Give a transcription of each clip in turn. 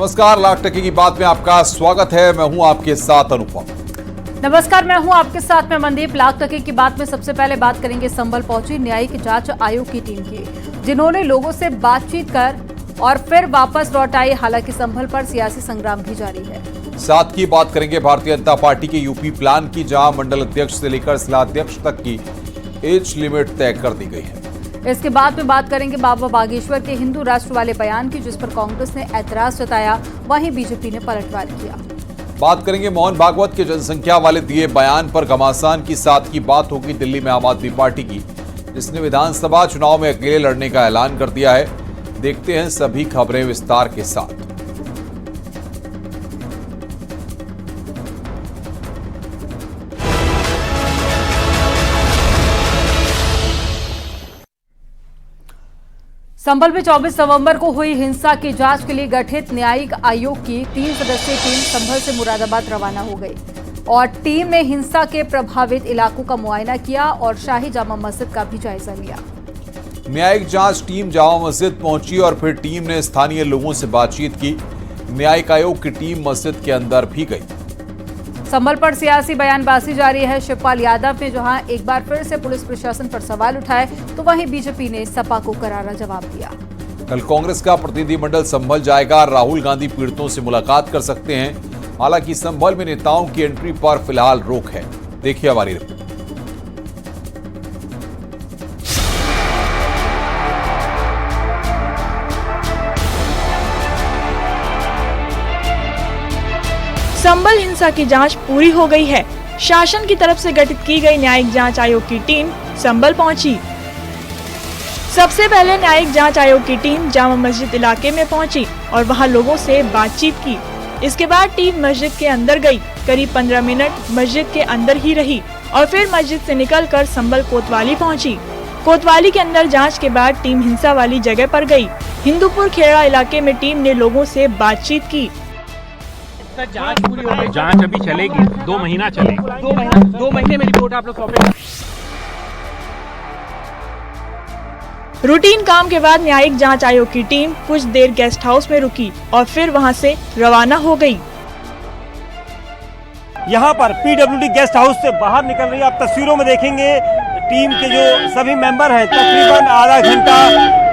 नमस्कार, लाख टके की बात में आपका स्वागत है। मैं हूं आपके साथ अनुपम। नमस्कार, मैं हूं आपके साथ में मनदीप। लाख टके की बात में सबसे पहले बात करेंगे संभल पहुंची न्यायिक जांच आयोग की टीम की, जिन्होंने लोगों से बातचीत कर और फिर वापस लौट आई। हालांकि संभल पर सियासी संग्राम भी जारी है। साथ ही बात करेंगे भारतीय जनता पार्टी के यूपी प्लान की, जहां मंडल अध्यक्ष से लेकर जिलाध्यक्ष तक की एज लिमिट तय कर दी गई है। इसके बाद में बात करेंगे बाबा बागेश्वर के हिंदू राष्ट्र वाले बयान की, जिस पर कांग्रेस ने ऐतराज जताया, वहीं बीजेपी ने पलटवार किया। बात करेंगे मोहन भागवत के जनसंख्या वाले दिए बयान पर घमासान की। साथ ही बात होगी दिल्ली में आम आदमी पार्टी की, जिसने विधानसभा चुनाव में अकेले लड़ने का ऐलान कर दिया है। देखते हैं सभी खबरें विस्तार के साथ। संभल में 24 नवंबर को हुई हिंसा की जांच के लिए गठित न्यायिक आयोग की 3 सदस्यीय टीम संभल से मुरादाबाद रवाना हो गई और टीम ने हिंसा के प्रभावित इलाकों का मुआयना किया और शाही जामा मस्जिद का भी जायजा लिया। न्यायिक जांच टीम जामा मस्जिद पहुंची और फिर टीम ने स्थानीय लोगों से बातचीत की। न्यायिक आयोग की टीम मस्जिद के अंदर भी गई। संभल पर सियासी बयानबाजी जारी है। शिवपाल यादव ने जहां एक बार फिर से पुलिस प्रशासन पर सवाल उठाए, तो वहीं बीजेपी ने सपा को करारा जवाब दिया। कल कांग्रेस का प्रतिनिधिमंडल संभल जाएगा। राहुल गांधी पीड़ितों से मुलाकात कर सकते हैं। हालांकि संभल में नेताओं की एंट्री पर फिलहाल रोक है। देखिए हमारी रिपोर्ट। संभल हिंसा की जांच पूरी हो गई है। शासन की तरफ से गठित की गई न्यायिक जांच आयोग की टीम संभल पहुंची। सबसे पहले न्यायिक जांच आयोग की टीम जामा मस्जिद इलाके में पहुंची और वहां लोगों से बातचीत की। इसके बाद टीम मस्जिद के अंदर गई। करीब 15 मिनट मस्जिद के अंदर ही रही और फिर मस्जिद से निकलकर संभल कोतवाली पहुंची। कोतवाली के अंदर जांच के बाद टीम हिंसा वाली जगह पर गई। हिंदूपुर खेड़ा इलाके में टीम ने लोगों से बातचीत की। जांच पूरी हो गई। जांच अभी चलेगी, 2 महीना चलेगी। 2 महीने में रिपोर्ट आप लोग सौंपेंगे। रूटीन काम के बाद न्यायिक जांच आयोग की टीम कुछ देर गेस्ट हाउस में रुकी और फिर वहां से रवाना हो गई। यहाँ पर पीडब्ल्यूडी गेस्ट हाउस से बाहर निकल रही है। आप तस्वीरों में देखेंगे टीम के जो सभी मेंबर हैं, तकरीबन आधा घंटा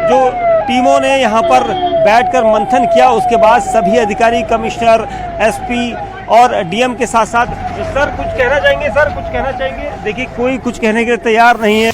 जो टीमों ने यहाँ पर बैठकर मंथन किया। उसके बाद सभी अधिकारी, कमिश्नर, एसपी और डीएम के साथ साथ सर कुछ कहना चाहेंगे? सर कुछ कहना चाहेंगे? देखिए कोई कुछ कहने के लिए तैयार नहीं है।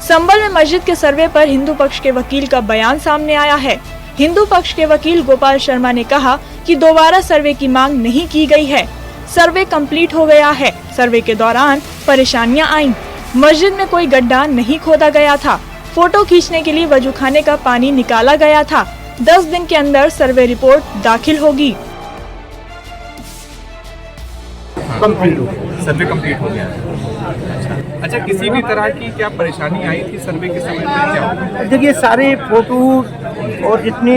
संभल में मस्जिद के सर्वे पर हिंदू पक्ष के वकील का बयान सामने आया है। हिंदू पक्ष के वकील गोपाल शर्मा ने कहा कि दोबारा सर्वे की मांग नहीं की गई है। सर्वे कंप्लीट हो गया है। सर्वे के दौरान परेशानियां आईं। मस्जिद में कोई गड्ढा नहीं खोदा गया था। फोटो खींचने के लिए वजूखाने का पानी निकाला गया था। 10 दिन के अंदर सर्वे रिपोर्ट दाखिल होगी। कंप्लीट हो गया, सर्वे कंप्लीट हो गया। अच्छा, किसी भी तरह की क्या परेशानी आई थी सर्वे के समय में? क्या देखिए, सारे फोटो और जितने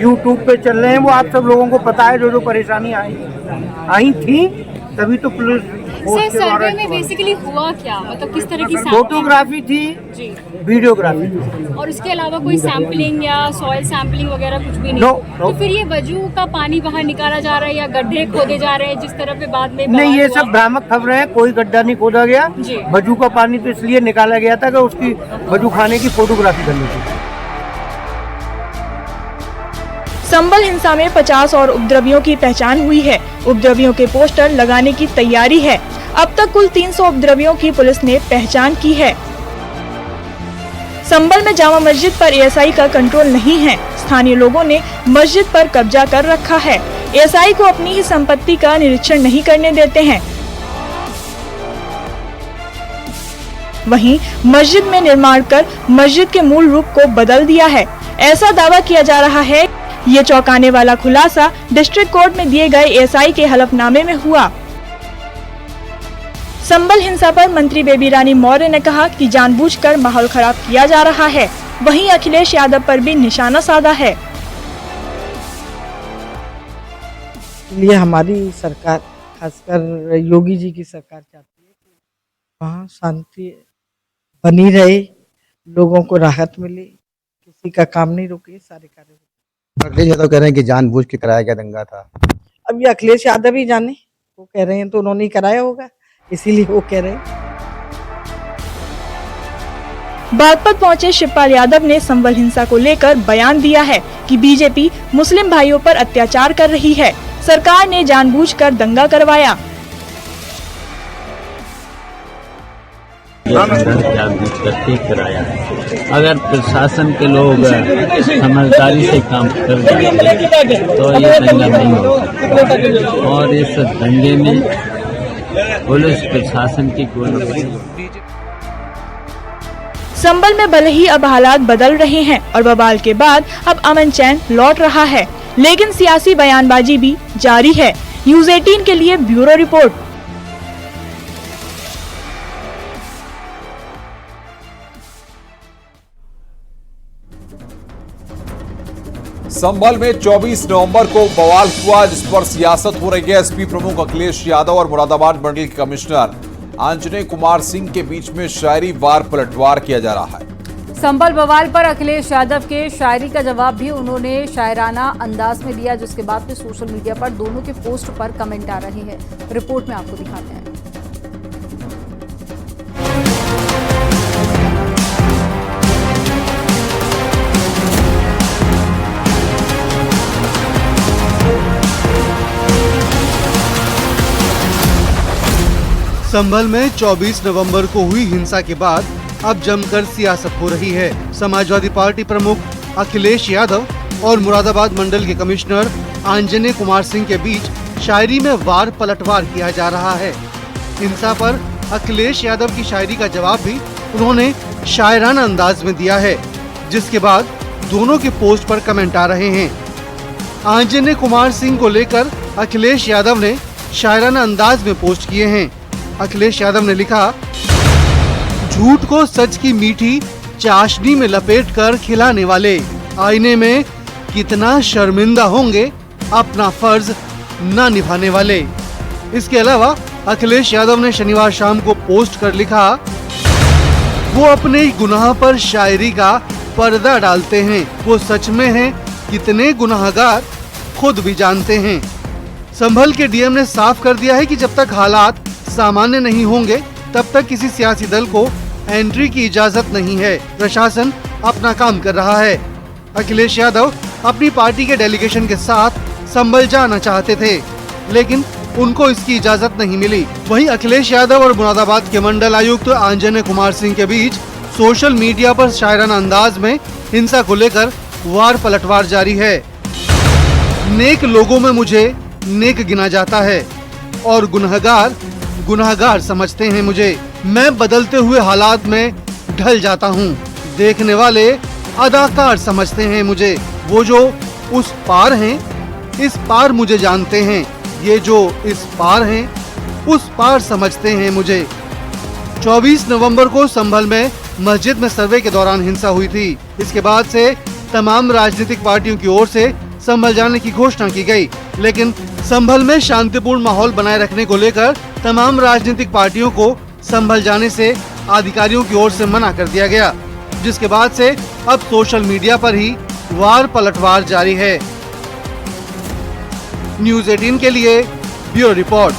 यूट्यूब पे चल रहे हैं वो आप सब लोगों को पता है। जो परेशानी आई थी, तभी तो पुलिस सर सर्वे में बेसिकली हुआ क्या, मतलब किस तरह की फोटोग्राफी थी जी, वीडियोग्राफी थी, और उसके अलावा कोई सैंपलिंग या सॉइल सैंपलिंग वगैरह कुछ भी नहीं? नो। तो फिर ये वजू का पानी बाहर निकाला जा रहा है या गड्ढे खोदे जा रहे हैं जिस तरह पे बाद में? नहीं, ये सब भ्रामक खबरें हैं। कोई गड्ढा नहीं खोदा गया। वजू का पानी तो इसलिए निकाला गया था कि उसकी वजू खाने की फोटोग्राफी करनी थी। संभल हिंसा में 50 और उपद्रवियों की पहचान हुई है। उपद्रवियों के पोस्टर लगाने की तैयारी है। अब तक कुल 300 उपद्रवियों की पुलिस ने पहचान की है। संभल में जामा मस्जिद पर एएसआई का कंट्रोल नहीं है। स्थानीय लोगों ने मस्जिद पर कब्जा कर रखा है। एएसआई को अपनी ही संपत्ति का निरीक्षण नहीं करने देते हैं। वहीं मस्जिद में निर्माण कर मस्जिद के मूल रूप को बदल दिया है, ऐसा दावा किया जा रहा है। ये चौंकाने वाला खुलासा डिस्ट्रिक्ट कोर्ट में दिए गए एएसआई के हलफनामे में हुआ। संभल हिंसा पर मंत्री बेबी रानी मौर्य ने कहा कि जानबूझकर माहौल खराब किया जा रहा है। वहीं अखिलेश यादव पर भी निशाना साधा है। इसलिए हमारी सरकार, खासकर योगी जी की सरकार चाहती है कि वहाँ शांति बनी रहे, लोगों को राहत मिले, किसी का काम नहीं रुके, सारे कार्य रुके। अखिलेश यादव कह रहे हैं कि जानबूझ के कराया गया दंगा था। अब ये अखिलेश यादव ही जाने, वो कह रहे हैं तो उन्होंने ही कराया होगा, इसीलिए वो कह रहे हैं। बागपत पहुंचे शिवपाल यादव ने संभल हिंसा को लेकर बयान दिया है कि बीजेपी मुस्लिम भाइयों पर अत्याचार कर रही है, सरकार ने जानबूझकर दंगा करवाया। जानबूझकर कराया है। अगर प्रशासन के लोग समझदारी से काम कर रहे तो ये दंगा नहीं हो सकता, और इस दंगे में पुलिस प्रशासन की कोई। संभल में भले ही अब हालात बदल रहे हैं और बवाल के बाद अब अमन चैन लौट रहा है, लेकिन सियासी बयानबाजी भी जारी है। न्यूज़ 18 के लिए ब्यूरो रिपोर्ट। संभल में 24 नवंबर को बवाल हुआ, जिस पर सियासत हो रही है। एसपी प्रमुख अखिलेश यादव और मुरादाबाद मंडल के कमिश्नर आंजनेय कुमार सिंह के बीच में शायरी वार पलटवार किया जा रहा है। संभल बवाल पर अखिलेश यादव के शायरी का जवाब भी उन्होंने शायराना अंदाज में दिया, जिसके बाद में सोशल मीडिया पर दोनों के पोस्ट पर कमेंट आ रहे हैं। रिपोर्ट में आपको दिखाते हैं। संभल में 24 नवंबर को हुई हिंसा के बाद अब जमकर सियासत हो रही है। समाजवादी पार्टी प्रमुख अखिलेश यादव और मुरादाबाद मंडल के कमिश्नर आंजनेय कुमार सिंह के बीच शायरी में वार पलटवार किया जा रहा है। हिंसा पर अखिलेश यादव की शायरी का जवाब भी उन्होंने शायराना अंदाज में दिया है, जिसके बाद दोनों के पोस्ट पर कमेंट आ रहे हैं। आंजनेय कुमार सिंह को लेकर अखिलेश यादव ने शायराना अंदाज में पोस्ट किए हैं। अखिलेश यादव ने लिखा, झूठ को सच की मीठी चाशनी में लपेटकर खिलाने वाले आईने में कितना शर्मिंदा होंगे अपना फर्ज न निभाने वाले। इसके अलावा अखिलेश यादव ने शनिवार शाम को पोस्ट कर लिखा, वो अपने ही गुनाह पर शायरी का पर्दा डालते हैं, वो सच में हैं कितने गुनाहगार खुद भी जानते हैं। संभल के डीएम ने साफ कर दिया है कि जब तक हालात सामान्य नहीं होंगे तब तक किसी सियासी दल को एंट्री की इजाजत नहीं है। प्रशासन अपना काम कर रहा है। अखिलेश यादव अपनी पार्टी के डेलीगेशन के साथ संभल जाना चाहते थे, लेकिन उनको इसकी इजाजत नहीं मिली। वहीं अखिलेश यादव और मुरादाबाद के मंडल आयुक्त आंजनेय कुमार सिंह के बीच सोशल मीडिया पर शायराना अंदाज में हिंसा को लेकर वार पलटवार जारी है। नेक लोगों में मुझे नेक गिना जाता है और गुनहगार समझते हैं मुझे। मैं बदलते हुए हालात में ढल जाता हूँ, देखने वाले अदाकार समझते हैं मुझे। वो जो उस पार हैं, इस पार मुझे जानते हैं। ये जो इस पार हैं, उस पार समझते हैं मुझे। 24 नवंबर को संभल में मस्जिद में सर्वे के दौरान हिंसा हुई थी। इसके बाद से तमाम राजनीतिक पार्टियों की ओर से संभल जाने की घोषणा की गई, लेकिन संभल में शांतिपूर्ण माहौल बनाए रखने को लेकर तमाम राजनीतिक पार्टियों को संभल जाने से अधिकारियों की ओर से मना कर दिया गया, जिसके बाद से अब सोशल मीडिया पर ही वार पलटवार जारी है। न्यूज़ 18 के लिए ब्यूरो रिपोर्ट।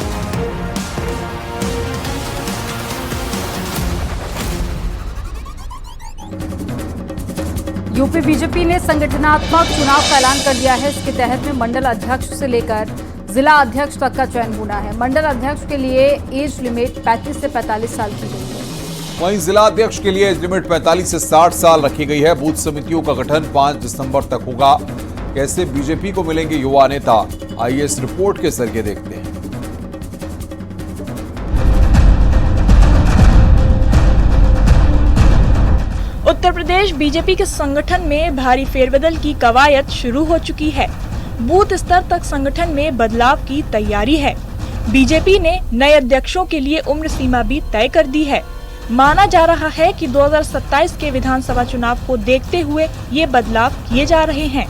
यूपी बीजेपी ने संगठनात्मक चुनाव का ऐलान कर दिया है। इसके तहत में मंडल अध्यक्ष से लेकर जिला अध्यक्ष तक का चयन होना है। मंडल अध्यक्ष के लिए एज लिमिट 35 से 45 साल की गई है। वहीं जिला अध्यक्ष के लिए एज लिमिट 45 से 60 साल रखी गई है। बूथ समितियों का गठन 5 दिसंबर तक होगा। कैसे बीजेपी को मिलेंगे युवा नेता, आइए इस रिपोर्ट के जरिए देखते हैं। उत्तर प्रदेश बीजेपी के संगठन में भारी फेरबदल की कवायद शुरू हो चुकी है। बूथ स्तर तक संगठन में बदलाव की तैयारी है। बीजेपी ने नए अध्यक्षों के लिए उम्र सीमा भी तय कर दी है। माना जा रहा है कि 2027 के विधानसभा चुनाव को देखते हुए ये बदलाव किए जा रहे हैं।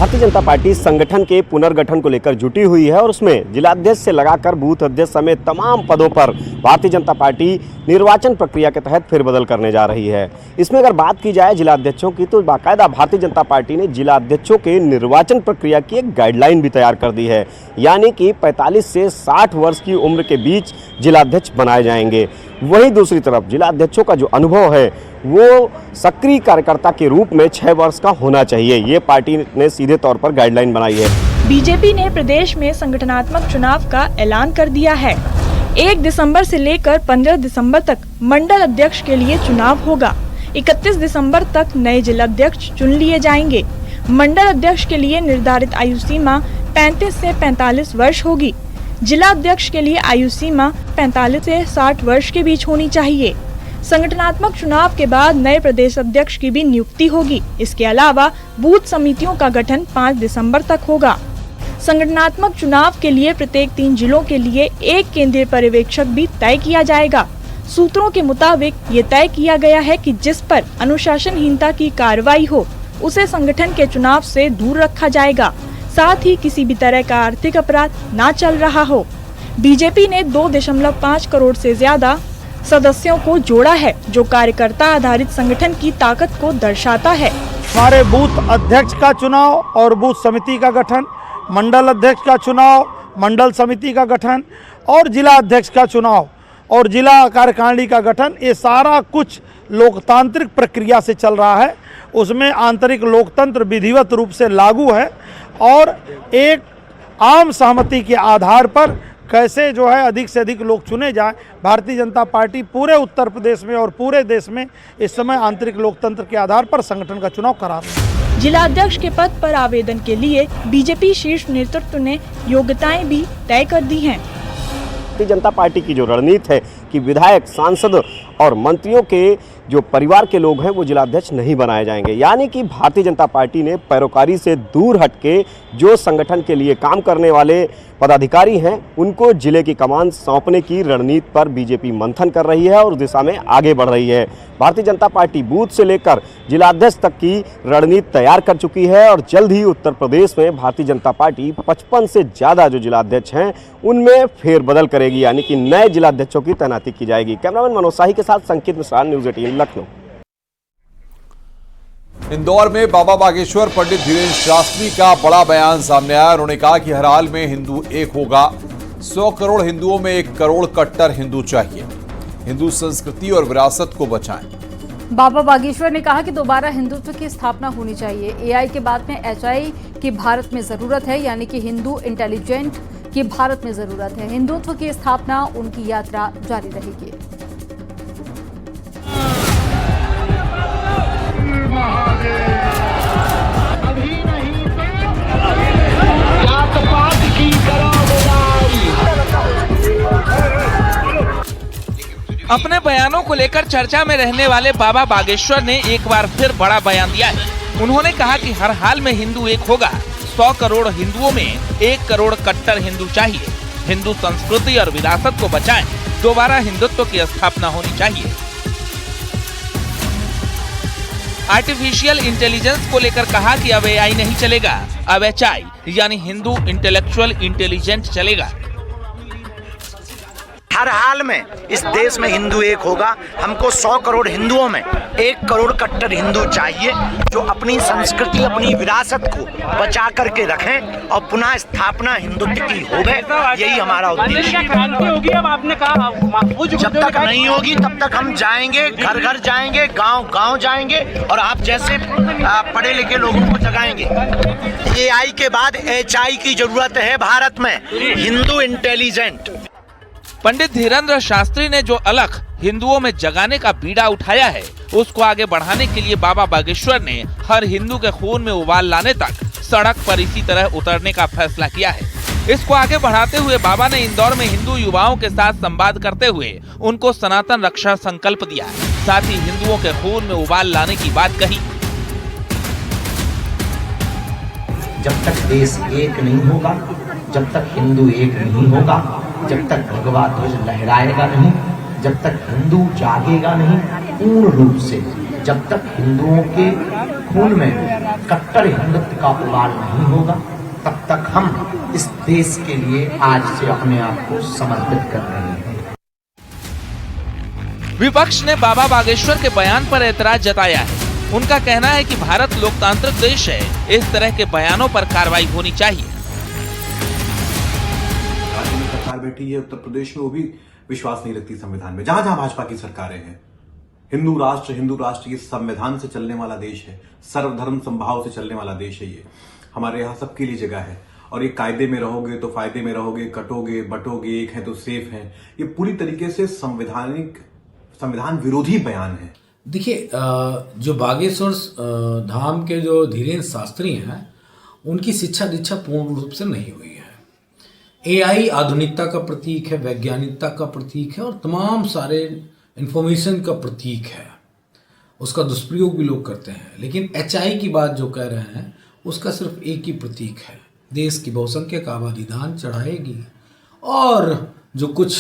भारतीय जनता पार्टी संगठन के पुनर्गठन को लेकर जुटी हुई है और उसमें जिलाध्यक्ष से लगाकर बूथ अध्यक्ष समेत तमाम पदों पर भारतीय जनता पार्टी निर्वाचन प्रक्रिया के तहत फेरबदल करने जा रही है। इसमें अगर बात की जाए जिलाध्यक्षों की तो बाकायदा भारतीय जनता पार्टी ने जिलाध्यक्षों के निर्वाचन प्रक्रिया की एक गाइडलाइन भी तैयार कर दी है, यानी कि 45 से 60 वर्ष की उम्र के बीच जिलाध्यक्ष बनाए जाएंगे। वहीं दूसरी तरफ जिलाध्यक्षों का जो अनुभव है वो सक्रिय कार्यकर्ता के रूप में 6 वर्ष का होना चाहिए। ये पार्टी ने सीधे तौर पर गाइडलाइन बनाई है। बीजेपी ने प्रदेश में संगठनात्मक चुनाव का ऐलान कर दिया है। 1 दिसंबर से लेकर 15 दिसंबर तक मंडल अध्यक्ष के लिए चुनाव होगा। 31 दिसंबर तक नए जिलाध्यक्ष चुन लिए जाएंगे। मंडल अध्यक्ष के लिए निर्धारित आयु सीमा 35 से 45 वर्ष होगी। जिला अध्यक्ष के लिए आयु सीमा 45 से 60 वर्ष के बीच होनी चाहिए। संगठनात्मक चुनाव के बाद नए प्रदेश अध्यक्ष की भी नियुक्ति होगी। इसके अलावा बूथ समितियों का गठन 5 दिसंबर तक होगा। संगठनात्मक चुनाव के लिए प्रत्येक 3 जिलों के लिए एक केंद्रीय पर्यवेक्षक भी तय किया जाएगा। सूत्रों के मुताबिक ये तय किया गया है कि जिस पर अनुशासनहीनता की कार्रवाई हो उसे संगठन के चुनाव से दूर रखा जाएगा। साथ ही किसी भी तरह का आर्थिक अपराध ना चल रहा हो। बीजेपी ने 2.5 करोड़ से ज्यादा सदस्यों को जोड़ा है, जो कार्यकर्ता आधारित संगठन की ताकत को दर्शाता है। हमारे बूथ अध्यक्ष का चुनाव और बूथ समिति का गठन, मंडल अध्यक्ष का चुनाव, मंडल समिति का गठन और जिला अध्यक्ष का चुनाव और जिला कार्यकारिणी का गठन, ये सारा कुछ लोकतांत्रिक प्रक्रिया से चल रहा है। उसमें आंतरिक लोकतंत्र विधिवत रूप से लागू है और एक आम सहमति के आधार पर कैसे जो है अधिक से अधिक लोग चुने जाएं। भारतीय जनता पार्टी पूरे उत्तर प्रदेश में और पूरे देश में इस समय आंतरिक लोकतंत्र के आधार पर संगठन का चुनाव करा रही है। जिला अध्यक्ष के पद पर आवेदन के लिए बीजेपी शीर्ष नेतृत्व ने योग्यताएं भी तय कर दी हैं। भारतीय जनता पार्टी की जो रणनीति है कि विधायक, सांसद और मंत्रियों के जो परिवार के लोग हैं वो जिलाध्यक्ष नहीं बनाए जाएंगे, यानी कि भारतीय जनता पार्टी ने पैरोकारी से दूर हटके जो संगठन के लिए काम करने वाले पदाधिकारी हैं उनको जिले की कमान सौंपने की रणनीति पर बीजेपी मंथन कर रही है और उस दिशा में आगे बढ़ रही है। भारतीय जनता पार्टी बूथ से लेकर जिलाध्यक्ष तक की रणनीति तैयार कर चुकी है और जल्द ही उत्तर प्रदेश में भारतीय जनता पार्टी 55 से ज़्यादा जो जिलाध्यक्ष हैं उनमें फेरबदल करेगी, यानी कि नए जिलाध्यक्षों की तैनाती की जाएगी। कैमरामैन मनोज शाही के साथ संकेत मिश्रा, न्यूज़ 18 लखनऊ। इंदौर में बाबा बागेश्वर पंडित धीरेन्द्र शास्त्री का बड़ा बयान सामने आया। उन्होंने कहा कि हर हाल में हिंदू एक होगा। 100 करोड़ हिंदुओं में 1 करोड़ कट्टर हिंदू चाहिए। हिंदू संस्कृति और विरासत को बचाएं। बाबा बागेश्वर ने कहा कि दोबारा हिंदुत्व की स्थापना होनी चाहिए। एआई के बाद में एचआई की भारत में जरूरत है, यानी कि हिंदू इंटेलिजेंट की भारत में जरूरत है। हिंदुत्व की स्थापना, उनकी यात्रा जारी रहेगी। अपने बयानों को लेकर चर्चा में रहने वाले बाबा बागेश्वर ने एक बार फिर बड़ा बयान दिया है। उन्होंने कहा कि हर हाल में हिंदू एक होगा। 100 करोड़ हिंदुओं में 1 करोड़ कट्टर हिंदू चाहिए। हिंदू संस्कृति और विरासत को बचाएं। दोबारा हिंदुत्व की स्थापना होनी चाहिए। आर्टिफिशियल इंटेलिजेंस को लेकर कहा कि अब एआई नहीं चलेगा, अब एचआई यानी हिंदू इंटेलेक्चुअल इंटेलिजेंट चलेगा। हर हाल में इस देश में हिंदू एक होगा। हमको 100 करोड़ हिंदुओं में 1 करोड़ कट्टर हिंदू चाहिए, जो अपनी संस्कृति, अपनी विरासत को बचा करके रखें और पुनः स्थापना हिंदुत्व की होगी। यही हमारा उद्देश्य है। क्रांति होगी, अब आपने कहा जब तक नहीं होगी तब तक हम जाएंगे, घर घर जाएंगे, गांव गांव जाएंगे और आप जैसे पढ़े लिखे लोगों को जगाएंगे। एआई के बाद एचआई की जरूरत है भारत में, हिंदू इंटेलिजेंट। पंडित धीरेन्द्र शास्त्री ने जो अलख हिंदुओं में जगाने का बीड़ा उठाया है, उसको आगे बढ़ाने के लिए बाबा बागेश्वर ने हर हिंदू के खून में उबाल लाने तक सड़क पर इसी तरह उतरने का फैसला किया है। इसको आगे बढ़ाते हुए बाबा ने इंदौर में हिंदू युवाओं के साथ संवाद करते हुए उनको सनातन रक्षा संकल्प दिया, साथ ही हिंदुओं के खून में उबाल लाने की बात कही। जब तक देश एक नहीं होगा, जब तक हिंदू एक नहीं होगा, जब तक भगवा ध्वज लहराएगा नहीं, जब तक हिंदू जागेगा नहीं पूर्ण रूप से, जब तक हिंदुओं के खून में कट्टर हिंदुत्व का उबाल नहीं होगा, तब तक हम इस देश के लिए आज से अपने आप को समर्पित कर रहे हैं। विपक्ष ने बाबा बागेश्वर के बयान पर ऐतराज जताया है। उनका कहना है कि भारत लोकतांत्रिक देश है, इस तरह के बयानों पर कार्रवाई होनी चाहिए। राज्य में सरकार बैठी है उत्तर प्रदेश में, वो भी विश्वास नहीं रखती संविधान में। जहां जहां भाजपा की सरकारें हैं, हिंदू राष्ट्र ये संविधान से चलने वाला देश है, सर्वधर्म संभाव से चलने वाला देश है। ये हमारे यहाँ सबके लिए जगह है, और ये कायदे में रहोगे तो फायदे में रहोगे, कटोगे बटोगे, एक है तो सेफ है। ये पूरी तरीके से संविधान विरोधी बयान है। देखिए, जो बागेश्वर धाम के जो धीरेन्द्र शास्त्री हैं, उनकी शिक्षा दीक्षा पूर्ण रूप से नहीं हुई है। एआई आधुनिकता का प्रतीक है, वैज्ञानिकता का प्रतीक है, और तमाम सारे इंफॉर्मेशन का प्रतीक है। उसका दुष्प्रयोग भी लोग करते हैं, लेकिन एचआई की बात जो कह रहे हैं उसका सिर्फ एक ही प्रतीक है, देश की बहुसंख्यक आबादी दान चढ़ाएगी। और जो कुछ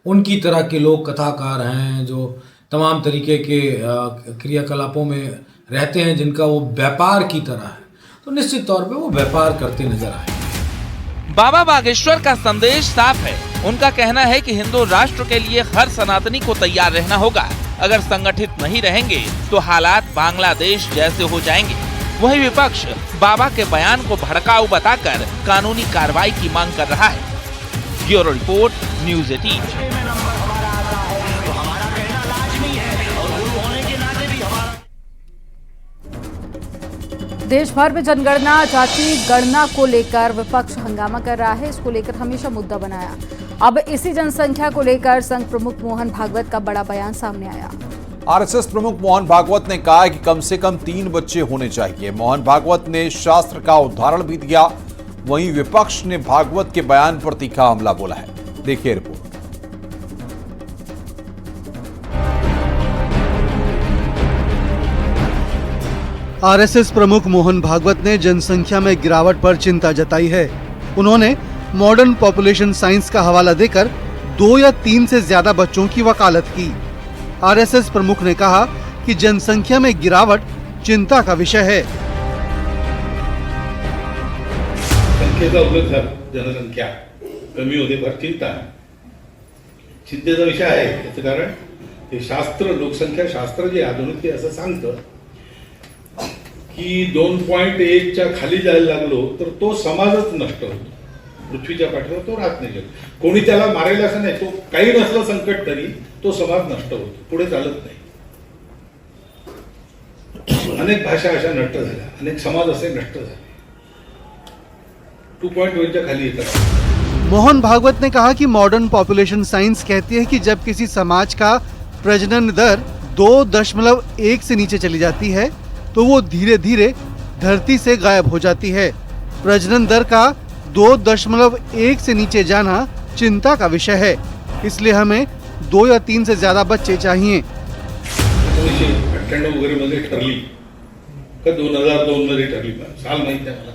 उनकी तरह के लोग कथाकार हैं, जो तमाम तरीके के क्रियाकलापों में रहते हैं, जिनका वो व्यापार की तरह है, तो निश्चित तौर पे वो व्यापार करते नजर आए। बाबा बागेश्वर का संदेश साफ है। उनका कहना है कि हिंदू राष्ट्र के लिए हर सनातनी को तैयार रहना होगा। अगर संगठित नहीं रहेंगे तो हालात बांग्लादेश जैसे हो जाएंगे। वहीं विपक्ष बाबा के बयान को भड़काऊ बताकर कानूनी कार्रवाई की मांग कर रहा है। Bureau report, news 18। देश भर में जनगणना जाति गणना को लेकर विपक्ष हंगामा कर रहा है। इसको लेकर हमेशा मुद्दा बनाया। अब इसी जनसंख्या को लेकर संघ प्रमुख मोहन भागवत का बड़ा बयान सामने आया। आरएसएस प्रमुख मोहन भागवत ने कहा कि कम से कम 3 बच्चे होने चाहिए। मोहन भागवत ने शास्त्र का उदाहरण भी दिया। वहीं विपक्ष ने भागवत के बयान पर तीखा हमला बोला है। देखिए रिपोर्ट। आरएसएस प्रमुख मोहन भागवत ने जनसंख्या में गिरावट पर चिंता जताई है। उन्होंने मॉडर्न पॉपुलेशन साइंस का हवाला देकर 2 या 3 से ज्यादा बच्चों की वकालत की। आरएसएस प्रमुख ने कहा कि जनसंख्या में गिरावट चिंता का विषय है। संख्येचा उल्लेख जनसंख्या कमी होते फार चिंता आहे। चिंतेचा विषय आहे। याचं कारण ते शास्त्र, लोकसंख्या शास्त्र जे आधुनिक ते असं सांगतं की 2.1च्या खाली जायला लागलो तर तो समाजच नष्ट होतो। पृथ्वीच्या पाठीवर तो राहत नाही। कोणी त्याला मारेल असं नाही, तो काही नसलं संकट तरी तो समाज नष्ट होतो, पुढे चालत नाही। अनेक भाषा अशा नष्ट झाल्या, अनेक समाज असे नष्ट झाले, 2.1च्या खाली येतात। मोहन भागवत ने कहा कि मॉडर्न पॉपुलेशन साइंस कहती है कि जब किसी समाज का प्रजनन दर 2.1 से नीचे चली जाती है तो वो धीरे धीरे धरती से गायब हो जाती है। प्रजनन दर का 2.1 से नीचे जाना चिंता का विषय है। इसलिए हमें 2 या 3 से ज्यादा बच्चे चाहिए। 1998 वगैरे मध्ये ठरली का 2002 मध्ये ठरली, साल माहिती आहे मला,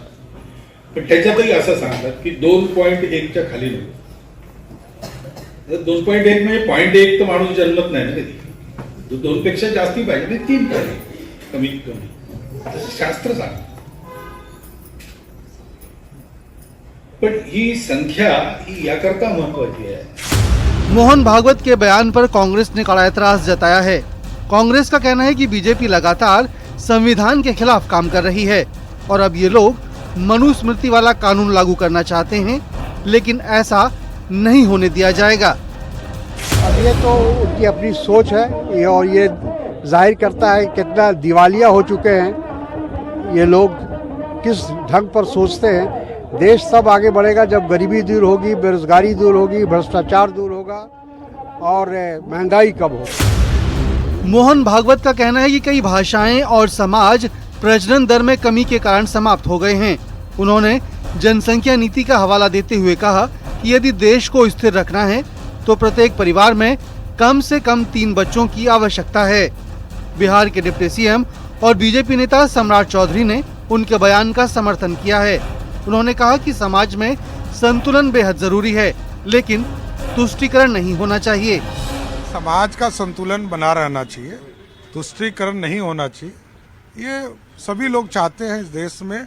पण त्याच्यातही असं सांगतात की 2.1च्या खाली नको। 2.1 म्हणजे 0.1 तर माणूस जन्मत नाही ना कधी, 2 पेक्षा जास्ती पाहिजे, 3 पाहिजे कमीत कमी, असं शास्त्र सांगतं। पण ही संख्या ही याकरता महत्वाची है। मोहन भागवत के बयान पर कांग्रेस ने कड़ा ऐतराज जताया है। कांग्रेस का कहना है कि बीजेपी लगातार संविधान के खिलाफ काम कर रही है और अब ये लोग मनुस्मृति वाला कानून लागू करना चाहते हैं, लेकिन ऐसा नहीं होने दिया जाएगा। अब ये तो उनकी अपनी सोच है और ये जाहिर करता है कितना दिवालिया हो चुके हैं ये लोग, किस ढंग पर सोचते हैं। देश तब आगे बढ़ेगा जब गरीबी दूर होगी, बेरोजगारी दूर होगी, भ्रष्टाचार दूर होगा और महंगाई कम होगी। मोहन भागवत का कहना है कि कई भाषाएं और समाज प्रजनन दर में कमी के कारण समाप्त हो गए हैं। उन्होंने जनसंख्या नीति का हवाला देते हुए कहा कि यदि देश को स्थिर रखना है तो प्रत्येक परिवार में कम से कम 3 बच्चों की आवश्यकता है। बिहार के डिप्टी सीएम और बीजेपी नेता सम्राट चौधरी ने उनके बयान का समर्थन किया है। उन्होंने कहा कि समाज में संतुलन बेहद जरूरी है, लेकिन तुष्टीकरण नहीं होना चाहिए। समाज का संतुलन बना रहना चाहिए तुष्टीकरण नहीं होना चाहिए। ये सभी लोग चाहते हैं इस देश में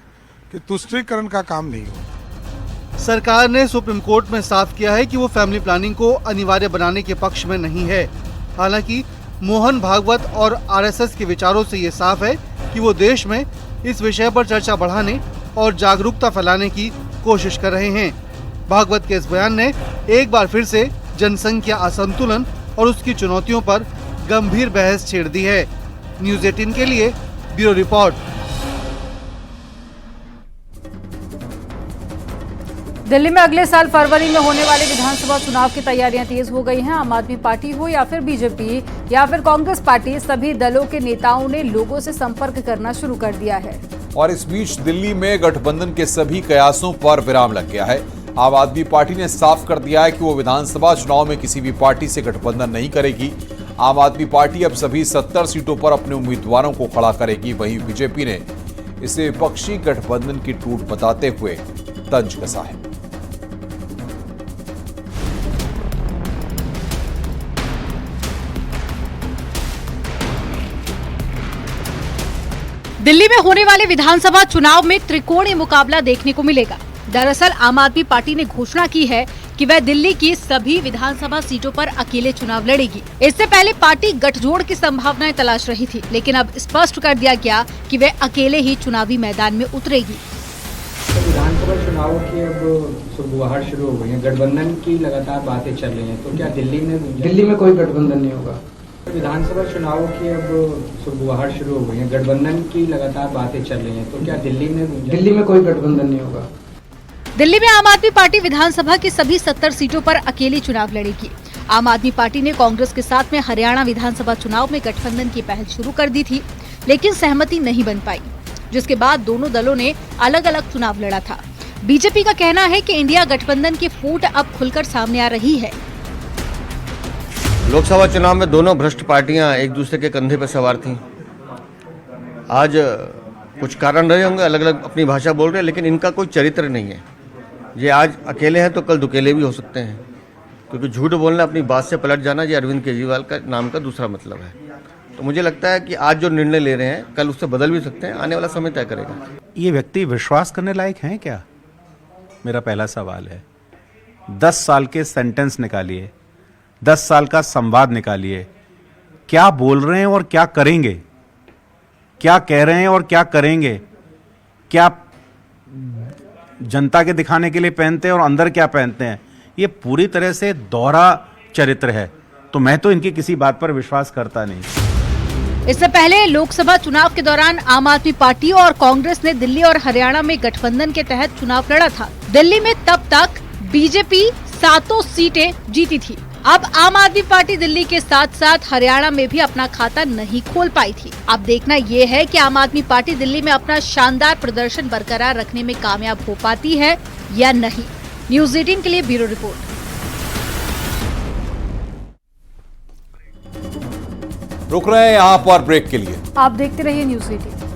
कि तुष्टीकरण का काम नहीं हो। सरकार ने सुप्रीम कोर्ट में साफ किया है कि वो फैमिली प्लानिंग को अनिवार्य बनाने के पक्ष में नहीं है। हालांकि मोहन भागवत और आरएसएस के विचारों से ये साफ है कि वो देश में इस विषय पर चर्चा बढ़ाने और जागरूकता फैलाने की कोशिश कर रहे हैं। भागवत के इस बयान ने एक बार फिर से जनसंख्या असंतुलन और उसकी चुनौतियों पर गंभीर बहस छेड़ दी है। न्यूज़ 18 के लिए ब्यूरो रिपोर्ट। दिल्ली में अगले साल फरवरी में होने वाले विधानसभा चुनाव की तैयारियां तेज हो गई हैं। आम आदमी पार्टी हो या फिर बीजेपी या फिर कांग्रेस पार्टी, सभी दलों के नेताओं ने लोगों से संपर्क करना शुरू कर दिया है। और इस बीच दिल्ली में गठबंधन के सभी कयासों पर विराम लग गया है। आम आदमी पार्टी ने साफ कर दिया है कि वो विधानसभा चुनाव में किसी भी पार्टी से गठबंधन नहीं करेगी। आम आदमी पार्टी अब सभी 70 सीटों पर अपने उम्मीदवारों को खड़ा करेगी। वहीं बीजेपी ने इसे विपक्षी गठबंधन की टूट बताते हुए तंज कसा है। दिल्ली में होने वाले विधानसभा चुनाव में त्रिकोणीय मुकाबला देखने को मिलेगा। दरअसल आम आदमी पार्टी ने घोषणा की है कि वह दिल्ली की सभी विधानसभा सीटों पर अकेले चुनाव लड़ेगी। इससे पहले पार्टी गठजोड़ की संभावनाएं तलाश रही थी, लेकिन अब स्पष्ट कर दिया गया कि वह अकेले ही चुनावी मैदान में उतरेगी। विधानसभा चुनाव की अब सुगबुगाहट शुरू हो गई है, गठबंधन की लगातार बातें चल रही हैं, तो क्या दिल्ली में कोई गठबंधन नहीं होगा? विधानसभा चुनाव की अब सुगबुगाहट शुरू हो गई है, गठबंधन की लगातार बातें चल रही हैं, तो क्या दिल्ली में कोई गठबंधन नहीं होगा? दिल्ली में आम आदमी पार्टी विधानसभा की सभी 70 सीटों पर अकेली चुनाव लड़ेगी। आम आदमी पार्टी ने कांग्रेस के साथ में हरियाणा विधानसभा चुनाव में गठबंधन की पहल शुरू कर दी थी, लेकिन सहमति नहीं बन पाई, जिसके बाद दोनों दलों ने अलग अलग चुनाव लड़ा था। बीजेपी का कहना है कि इंडिया गठबंधन की फूट अब खुलकर सामने आ रही है। लोकसभा चुनाव में दोनों भ्रष्ट पार्टियां एक दूसरे के कंधे पर सवार थीं। आज कुछ कारण रहे होंगे, अलग अलग अपनी भाषा बोल रहे हैं, लेकिन इनका कोई चरित्र नहीं है। ये आज अकेले हैं तो कल दुकेले भी हो सकते हैं, क्योंकि झूठ बोलना, अपनी बात से पलट जाना, ये अरविंद केजरीवाल का नाम का दूसरा मतलब है। तो मुझे लगता है कि आज जो निर्णय ले रहे हैं कल उससे बदल भी सकते हैं, आने वाला समय तय करेगा। ये व्यक्ति विश्वास करने लायक हैं क्या? मेरा पहला सवाल है। 10 साल के सेंटेंस निकालिए, 10 साल का संवाद निकालिए, क्या बोल रहे हैं और क्या करेंगे, क्या कह रहे हैं और क्या करेंगे, क्या जनता के दिखाने के लिए पहनते हैं और अंदर क्या पहनते हैं, ये पूरी तरह से दोहरा चरित्र है। तो मैं तो इनकी किसी बात पर विश्वास करता नहीं। इससे पहले लोकसभा चुनाव के दौरान आम आदमी पार्टी और कांग्रेस ने दिल्ली और हरियाणा में गठबंधन के तहत चुनाव लड़ा था। दिल्ली में तब तक बीजेपी 7 सीटें जीती थी। अब आम आदमी पार्टी दिल्ली के साथ साथ हरियाणा में भी अपना खाता नहीं खोल पाई थी। अब देखना ये है कि आम आदमी पार्टी दिल्ली में अपना शानदार प्रदर्शन बरकरार रखने में कामयाब हो पाती है या नहीं। न्यूज़ 18 के लिए ब्यूरो रिपोर्ट। रुक रहे हैं यहाँ पर ब्रेक के लिए। आप देखते रहिए न्यूज़ 18।